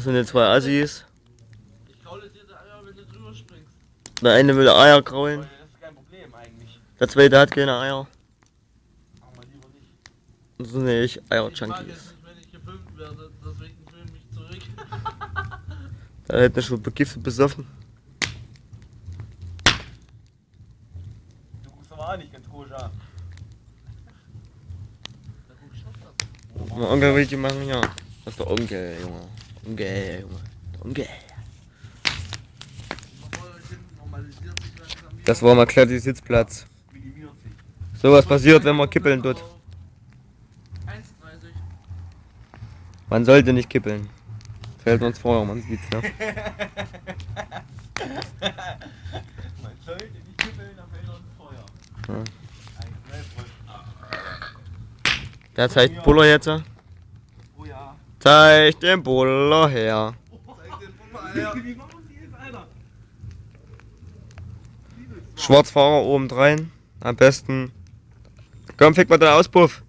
Das sind die zwei Assis. Ich kraule dir die Eier, wenn du drüber springst. Der eine will Eier kraulen. Das ist kein Problem eigentlich. Der zweite hat keine Eier. Machen wir lieber nicht. Das sind nicht Ich mag jetzt Eier-Junkies. nicht, wenn ich gefilmt werde, deswegen filme ich zurück. Der hätte schon begiftet besoffen. Du guckst aber auch nicht ganz koscher. Da guck ich was ab. Mein Onkel will die machen, ja. Das ist der Onkel, Junge. Onkel, Junge. Der Onkel. Normalisiert sich langsam wieder. Das war mal klar, die Sitzplatz. Minimiert sich. So was passiert, wenn man kippeln tut. 1,30. Man sollte nicht kippeln. Fällt uns vor, man sieht's, ne? Man sollte nicht kippeln, dann fällt uns Feuer. Ja. Ein Schnellfrosch. Der zeigt Buller jetzt. Oh ja. Zeig den Buller her. Zeig den Pumper, Eier. Wie machen die jetzt, Alter? Schwarzfahrer oben rein. Am besten. Komm, fick mal den Auspuff.